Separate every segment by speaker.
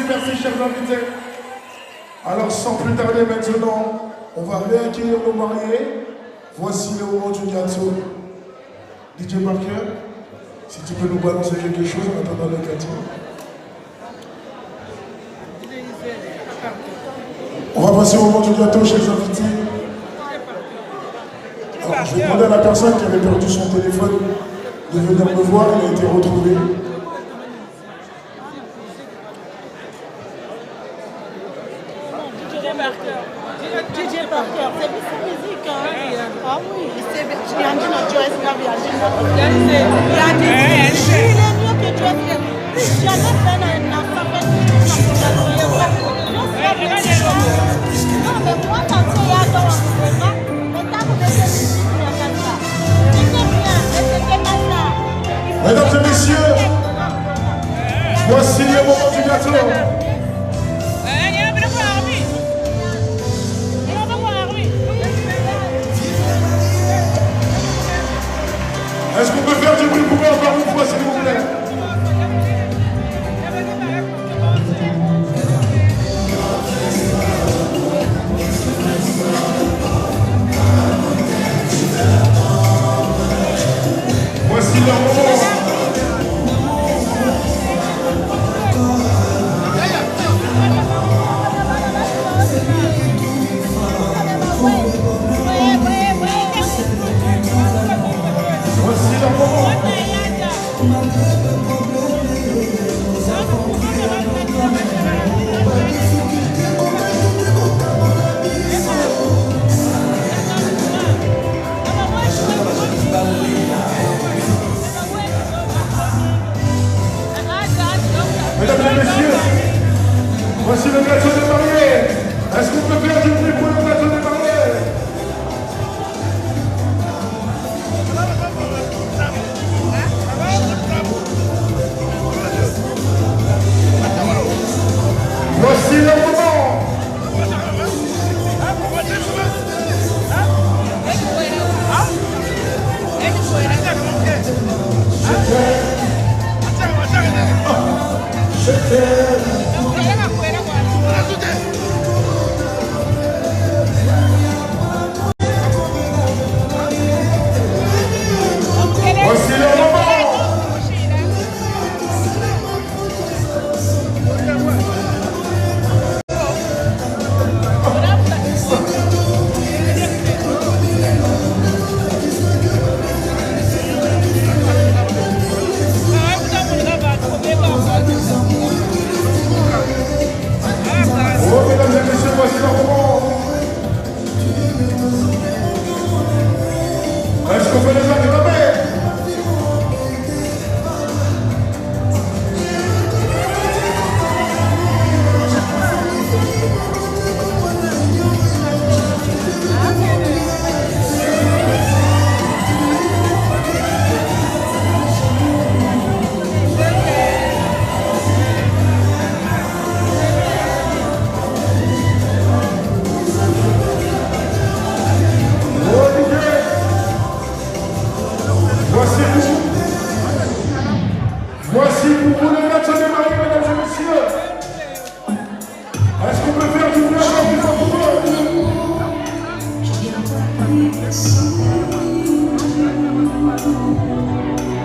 Speaker 1: Merci, chers invités. Alors, sans plus tarder maintenant, on va réaccueillir nos mariés. Voici le moment du gâteau. DJ Parker, si tu peux nous balancer quelque chose en attendant le gâteau. On va passer au moment du gâteau, chers invités. Alors, je vais demander à la personne qui avait perdu son téléphone de venir me voir, il a été retrouvé.
Speaker 2: DJ Parker, c'est musique, hein? Ah oui, c'est bien dit notre Joyce Gabi, il est mieux que Joyce. Jamais fait un enfant, non, mais moi, quand il y a dans le temps où vous êtes
Speaker 1: mesdames et messieurs, voici le moment du gâteau. Est-ce qu'on peut faire du bruit pour eux encore une fois, s'il vous plaît?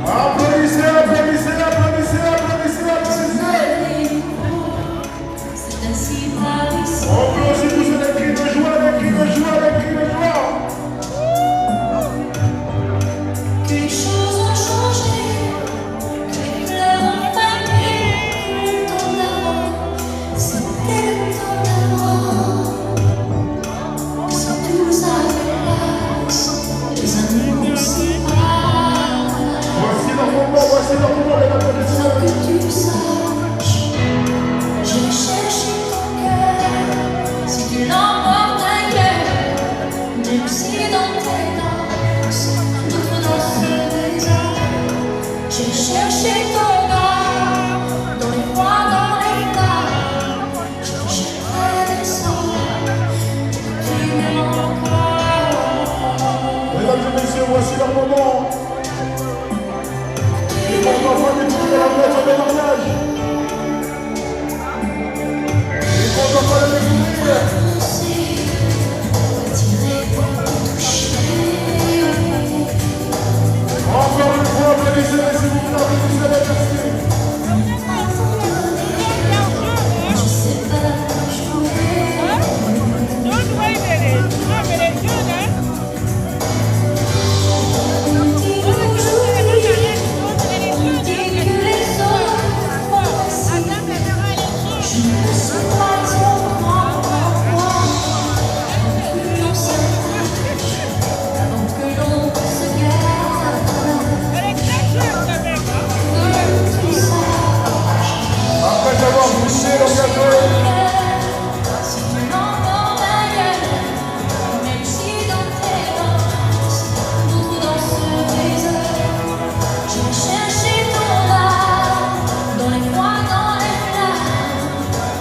Speaker 1: Applaudissez, applaudissez, applaudissez, applaudissez, applaudissez.
Speaker 3: C'est ainsi par ici.
Speaker 1: Applaudissez tous les cris de joie, les cris de joie, les cris de joie.
Speaker 3: Que les choses ont changé, que les fleurs ont fané. Le temps d'avant, c'était le temps d'avant. Que c'est tout ça de place, les amours séparent.
Speaker 1: Voici le moment, les applaudissements.
Speaker 3: Sans que tu saches, j'ai cherché ton cœur. Si tu l'emportes ailleurs, même si dans tes danses, d'autres dansent des heures. J'ai cherché ton âme, dans les froids, dans les flammes. Je te jetterai des sorts, tu m'aimes encore.
Speaker 1: Mesdames et messieurs, voici le moment. Et pour l'enfant qui dit la maison des mariages. Et pour l'enfant de découvrir. Encore une fois, applaudissez, s'il vous plaît, applaudissez, merci.
Speaker 3: Je sais pas jouer.
Speaker 4: Don't wait a minute. I'm gonna do that.
Speaker 3: On dit que les autres font aussi. Je ne suis pas au courant. Avant que l'on s'attache, avant que l'on se garde. Que tu saches.
Speaker 1: Après avoir poussé le gâteau.
Speaker 3: Si tu l'emportes ailleurs, même si dans tes danses, d'autres dansent des heures. J'ai cherché ton âme, dans les froids, dans les flammes.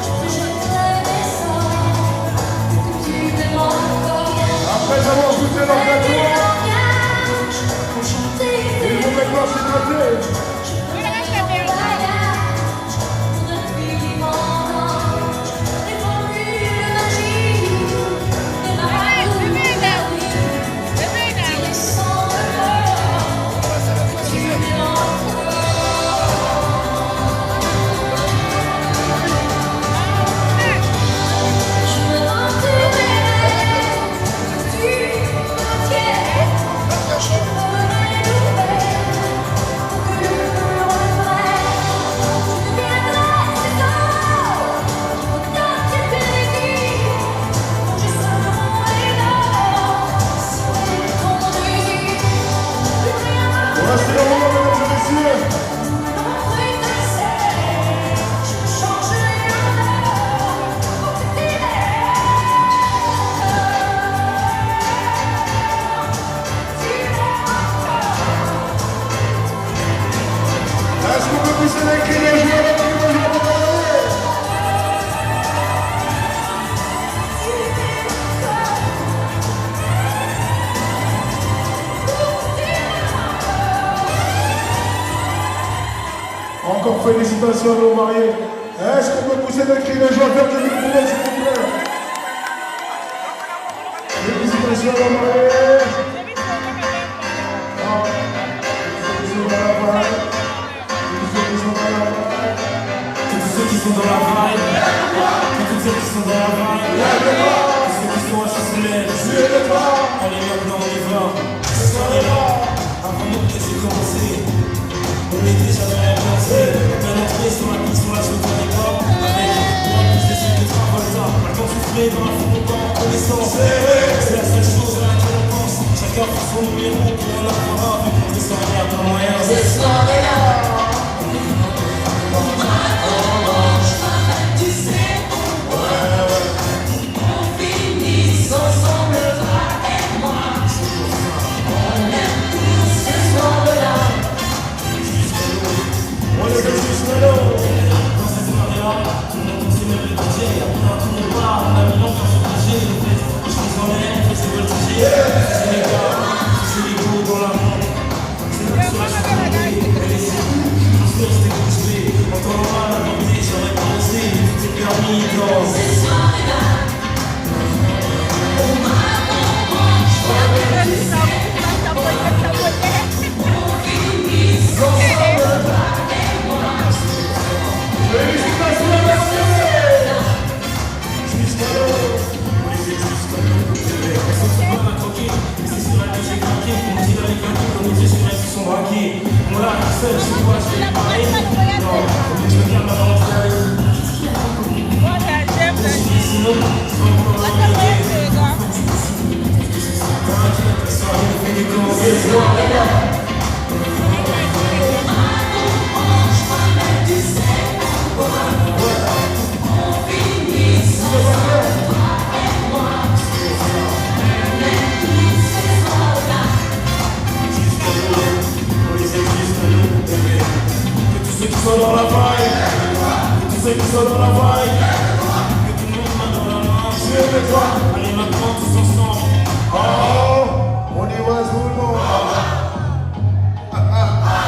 Speaker 3: Je te jetterai des sorts, que tu m'aimes encore.
Speaker 1: Après avoir goûté le gâteau.
Speaker 3: Pour chanter
Speaker 1: Il
Speaker 3: tes
Speaker 1: faut maintenant s'hydrater. Voici le moment, mesdames et messieurs. Est-ce qu'on peut pousser les cris de joie, les cris de joie pour parler? Encore félicitations à nos mariés. Est-ce qu'on peut pousser les cris de joie vers le micro, s'il vous plaît? Félicitations à nos mariés.
Speaker 5: Tous ceux qui sont dans la vibe, tous ceux qui sont dans la vibe, tous ceux qui sont à Chasselet, allez maintenant on y va, cette soirée-là, avant même que c'est commencé, on est déjà dans l'ambiance, bien entré sur la piste, sur la chute des pas, avec moi plus des suites de Travolta, maintenant souffler dans la fond en connaissance, c'est la seule chose à laquelle on pense, chacun fait son numéro pour en avoir un, vu qu'on descend rien dans moyen, cette soirée-là. Entre braqués, on dit dans les claqués, comme ils disent qu'ils sont braqués. On l'a, seul, je vois, je vais parler. Non, je me calme avant de sinon, ceux qui sont dans la vaille, tous ceux qui sont dans la vaille, que tout le monde main dans la main. Allez maintenant tous ensemble.
Speaker 1: Oh, on y va tout le monde. À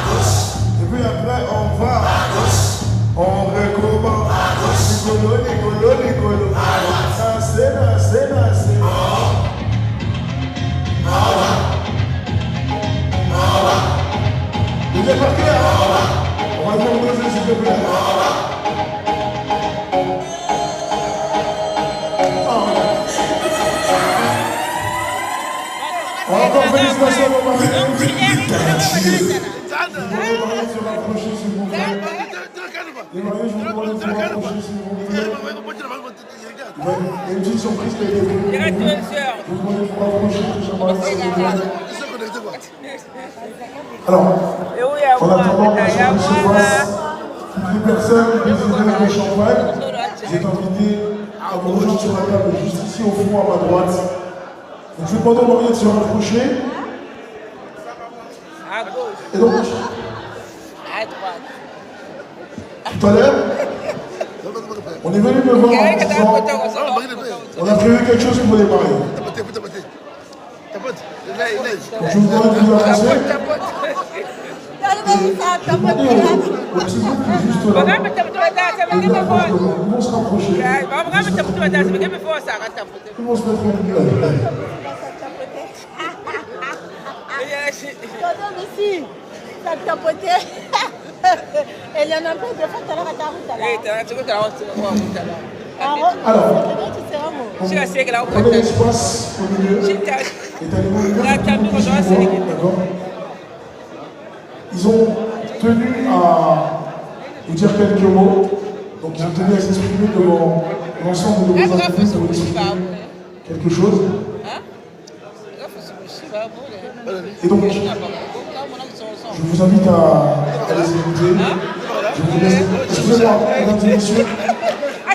Speaker 1: gauche. Et puis après on va à gauche. On recommence à gauche. Nicolo. Nassé. Vous êtes parti là? On va faire une deuxième s'il te plaît. Encore félicitations mon mari. Les mariés se rapprocher s'il vous plaît. Les mariés, je vous demande de se rapprocher s'il vous plaît. Il y a une petite surprise qui a été prévue. Je vous demande de vous rapprocher, s'il vous plaît. Alors, en attendant que ce se passe, toutes les personnes désireuses de champagne, j'ai invité à vous rejoindre sur la table juste ici au fond à ma droite. Donc, je vous demande aux mariés de se rapprocher. Et donc, tout à l'heure, on est venu me voir en disant on a prévu quelque chose pour les mariés. Donc, je vous demande de vous avancer. Je vous demande au petit groupe qui est juste là. Ils vont se rapprocher. Ils vont se mettre au milieu.
Speaker 2: Ça t'a poté. Elle en a pas de fois, t'as
Speaker 1: alors, prenez l'espace au milieu. D'accord. Ils ont tenu à vous dire quelques mots. Donc, ils ont tenu à s'exprimer devant l'ensemble de vos invités pour vous expliquer quelque chose. Et donc, je vous invite à les écouter. Je vous laisse. Excusez-moi, mesdames et messieurs.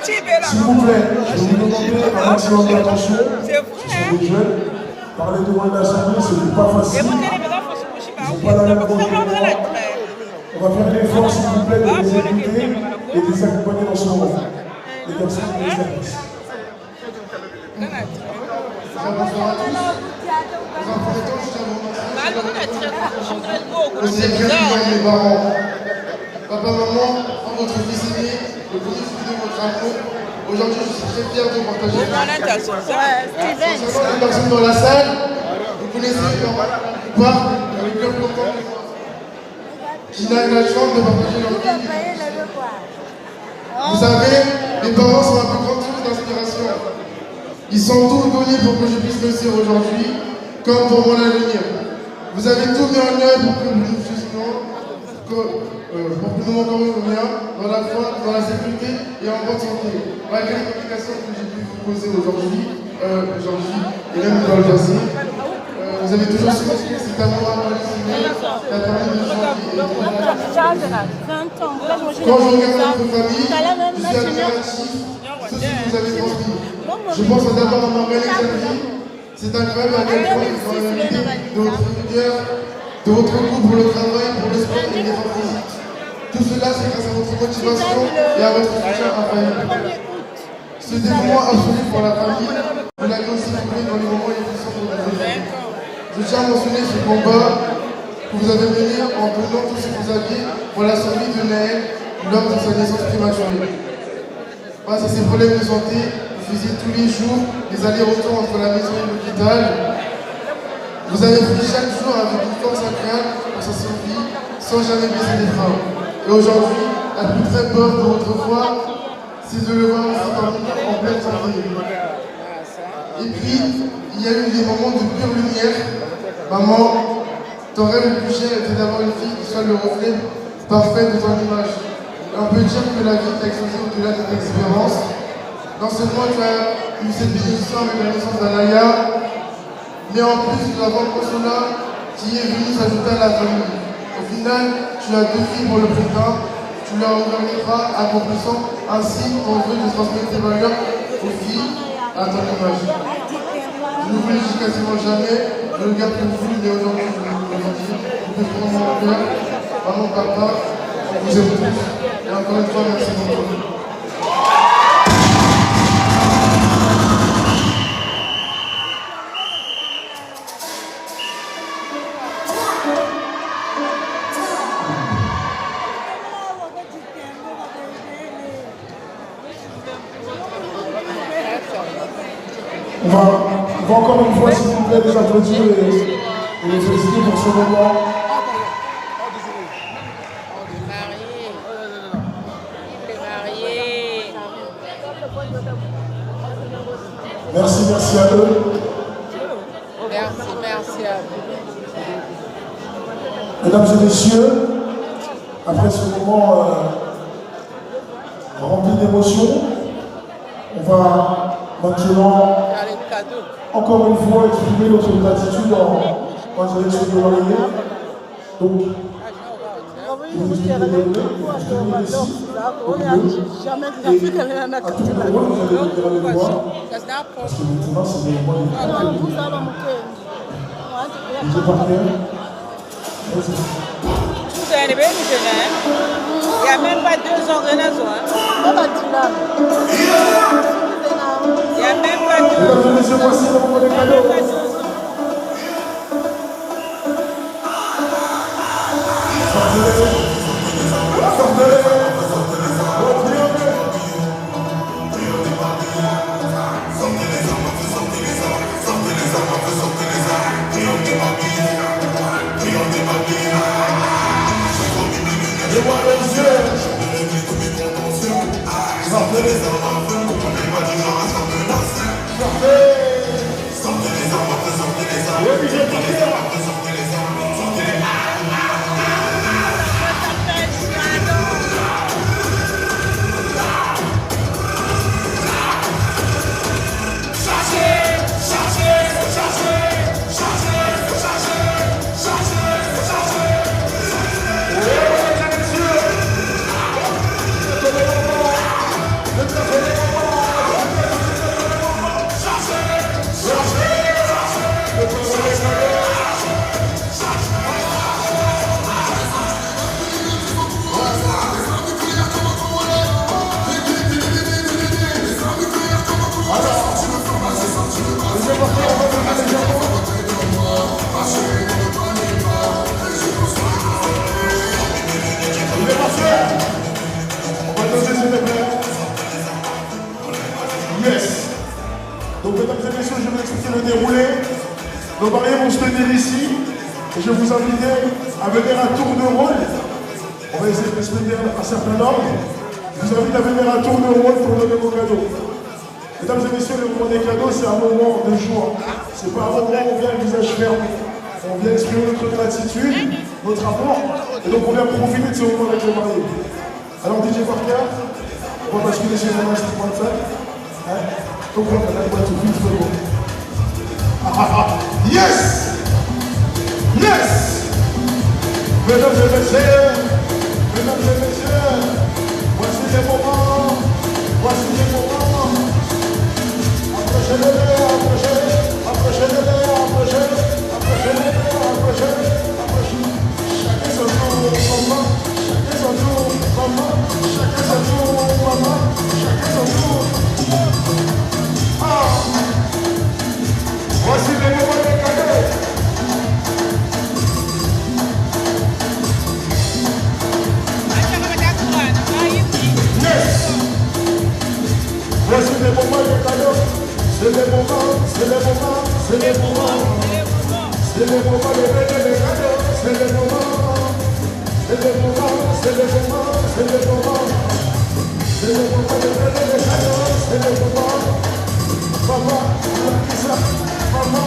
Speaker 1: S'il vous plaît, je vais vous demander un maximum d'attention. Ce sont des jeunes. Parler devant une assemblée, ce n'est pas facile. Ils n'ont pas la même projet que moi. On va faire l'effort, s'il vous plaît, de les écouter et de les accompagner dans ce moment. Les personnes qui les services.
Speaker 6: Aussi bien que mes parents. Papa, maman, votre fils aîné, le premier fils de votre amour. Aujourd'hui, je suis très fier de partager. Concernant les personnes dans la salle, vous connaissez la plupart, avec leur content, qui n'a eu la chance de partager leur vie. Vous savez, les parents sont la plus grande source d'inspiration. Ils sont tout donnés pour que je puisse réussir aujourd'hui, comme pour mon avenir. Vous avez tout mis en œuvre pour que nous puissions, pour que nous manquons rien, dans la foi, dans la sécurité et en bonne santé. Malgré les complications que j'ai pu vous poser aujourd'hui, et même dans le passé, vous avez toujours su que cet amour inconditionnel qui a permis de changer. Quand je regarde votre famille, je suis admiratif de ce que vous avez transmis. Je pense d'abord à Morgane et Xavier. C'est incroyable à quel point ils ont réuni de votre rigueur, de votre goût pour le travail, pour le sport et l'effort physique. Tout cela, c'est grâce à votre motivation et à votre soutien infaillible. Ce dévouement absolu pour la famille, vous l'avez aussi trouvé dans les moments les plus sombres de votre vie. Je tiens à mentionner ce combat que vous avez mené en donnant tout ce que vous aviez pour la survie de Naël lors de sa naissance prématurée. Face à ces problèmes de santé, vous faisiez tous les jours des allers-retours entre la maison et l'hôpital. Vous avez pris chaque jour avec une force incroyable pour sa survie, sans jamais baisser les freins. Et aujourd'hui, la plus très peur de votre foi, c'est de le voir aussi en pleine santé. Et puis, il y a eu des moments de pure lumière, Maman, ton rêve le plus cher était d'avoir une fille qui soit le reflet parfait de ton image. Et on peut dire que la vie t'a exposé au-delà de tes espérances. Non seulement tu as eu cette bénédiction avec la naissance d'Anaya, mais en plus nous avons Consola qui est venu s'ajouter à la famille. Au final, tu as 2 filles pour le président, tu leur remettra accomplissant ainsi ton vœu de transmettre tes valeurs aux filles à ton image. Je ne vous le dis quasiment jamais, je le garde pour vous, mais aujourd'hui je vais vous le dire. Vous pouvez prendre mon cœur, maman, papa, on vous aime tous. Et encore une fois, merci beaucoup.
Speaker 1: On va encore une fois, s'il vous plaît, les applaudir et les féliciter pour ce moment. Merci, merci à eux.
Speaker 4: Merci à vous.
Speaker 1: Mesdames et messieurs, après ce moment rempli d'émotions, on va maintenant encore une fois exprimer notre gratitude en direction de mariée. Donc, vous êtes jamais vous parce que maintenant c'est le moment
Speaker 4: Vous avez bien il n'y a même pas 2 ans de naissance. Il n'y a même pas 2 ans.
Speaker 1: Mesdames et messieurs, voici le moment des cadeaux. Yes. Donc mesdames et messieurs, je vais expliquer le déroulé. Nos mariés vont se tenir ici et je vous invite à venir à tour de rôle. On va essayer de respecter un certain ordre. Je vous invite à venir à tour de rôle pour donner vos cadeaux. Mesdames et messieurs, le moment des cadeaux, c'est un moment de joie. C'est pas un moment où on vient le visage fermé. On vient exprimer notre gratitude, notre amour, et donc on vient profiter de ce moment avec les mariés. Alors DJ Parker, on va basculer sur le match 35. Donc on va la boîte tout vite, c'est bon. Yes! Yes! Mesdames et messieurs, voici les moments, approchez-les, chacun son tour, maman, chacun son tour, maman, chacun son tour. Voici les moments des cadeaux. Yes! Voici les moments des cadeaux. C'est les moments de donner les cadeaux. C'est les moments de donner les cadeaux. C'est les moments. Maman, maman,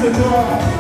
Speaker 1: C'est toi.